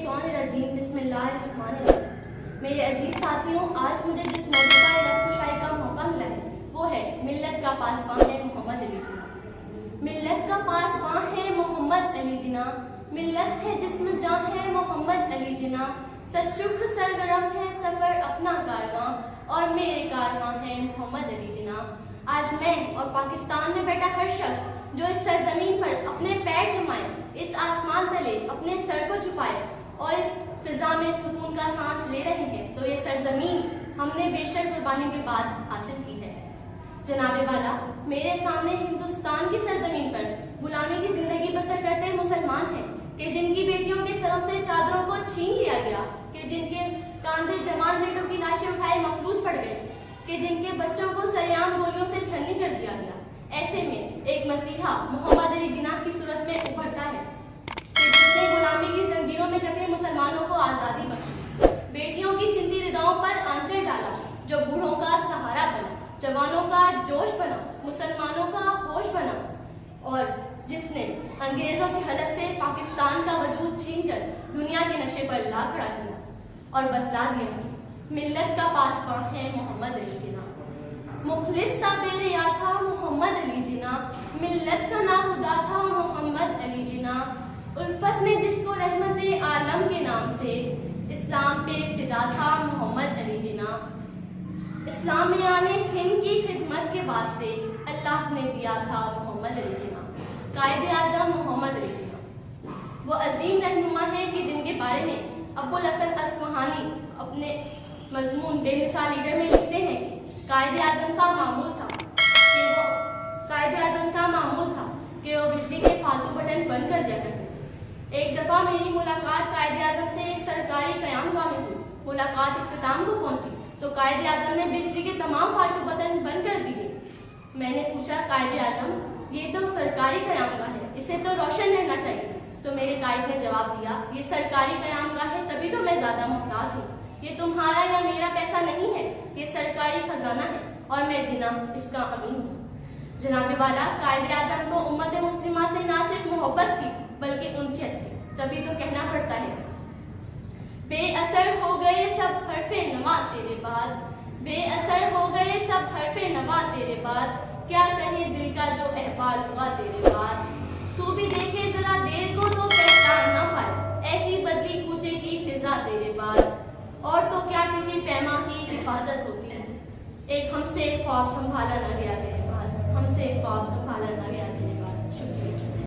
मिनशैतानिर्रजीम बिस्मिल्लाहिर्रहमानिर्रहीम। मेरे अजीज साथियों, आज मुझे जिस मौजूद पर लफ्ज़ कुशाई का मौका मिला है वो है मिल्लत का पासबान है मोहम्मद अली जिन्ना। मिल्लत का पासबान है मोहम्मद अली जिन्ना, मिल्लत है जिस्म जां है मोहम्मद अली जिन्ना। सशुक्र सरगरम है सफर अपना कारवां और मेरे कारवां है मोहम्मद अली जिन्ना। आज मैं और पाकिस्तान में बैठा हर शख्स जो इस सरजमीन पर अपने पैर जमाए, इस आसमान तले अपने सर को झुकाए और इस फिजा में सुकून का सांस ले रहे हैं, तो ये सरजमीन हमने बेशक कुर्बानी के बाद हासिल की है। जनाबे वाला, मेरे सामने हिंदुस्तान की सरजमीन पर गुलामी की जिंदगी बसर करते मुसलमान हैं कि जिनकी बेटियों के सरों से चादरों को छीन लिया गया, कि जिनके कांधे जवान बेटों की लाशें उठाए मफलूज पड़ गए, कि जिनके बच्चों को सरेआम गोलियों से छलनी कर दिया गया। ऐसे में एक मसीहा मोहम्मद अली जिन्ना की सूरत में उभरता है कि जिसने गुलामी की जंजीरों में जकड़े मुसलमानों को आजादी बख्शी, बेटियों की चिंती हृदयों पर आंचल डाला, जो बूढ़ों का सहारा बना, जवानों का जोश बना, मुसलमानों का होश बना, और जिसने अंग्रेजों के हलफ से पाकिस्तान का वजूद छीनकर दुनिया के नक्शे पर ला खड़ा किया और बतला दिया मिल्लत का पासबान है मोहम्मद अली जिन्ना। मुखलिस था बेरिया था मोहम्मद अली जिन्ना, मिल्लत का नाखुदा था मोहम्मद अली जिन्ना। उल्फत ने जिसको रहमत आलम के नाम से इस्लाम पे फिदा था मोहम्मद अली जिन्ना। इस्लाम में आने हिंद की खिदमत के वास्ते अल्लाह ने दिया था मोहम्मद अली जिन्ना। कायदे आज़म मोहम्मद अली जिन्ना वो अजीम रहनुमा है कि जिनके बारे में अबुल हसन अस्फ़हानी अपने मजमून बेमिसाल लीडर में लिखते हैं कि कायदे आज़म का मामूल था कि वो बिजली के फालतू बटन बंद कर दिया करते थे। एक दफ़ा मेरी मुलाकात कायदे आज़म से एक सरकारी क़यामगाह में हुई। मुलाकात इख्तिताम को पहुंची तो कायदे आज़म ने बिजली के तमाम फालतू बटन बंद कर दिए। मैंने पूछा, कायदे आज़म, ये तो सरकारी क़यामगाह है, इसे तो रोशन रहना चाहिए। तो मेरे कायद ने जवाब दिया, ये सरकारी क़यामगाह है तभी तो मैं ज़्यादा मुहताज हूँ। ये तुम्हारा या मेरा पैसा नहीं है, ये सरकारी खजाना है और मैं जिन्ना इसका अमीन हूँ। जनाबे वाला, कायदे आज़म को उम्मत मुस्लिमा से ना सिर्फ मोहब्बत थी बल्कि उनसियत थी, तभी तो कहना पड़ता है, बेअसर हो गए सब हरफे नवा तेरे बाद, बेअसर हो गए सब हरफे नवा तेरे बाद, क्या कहे दिल का जो अहवाल हुआ तेरे बाद। तू भी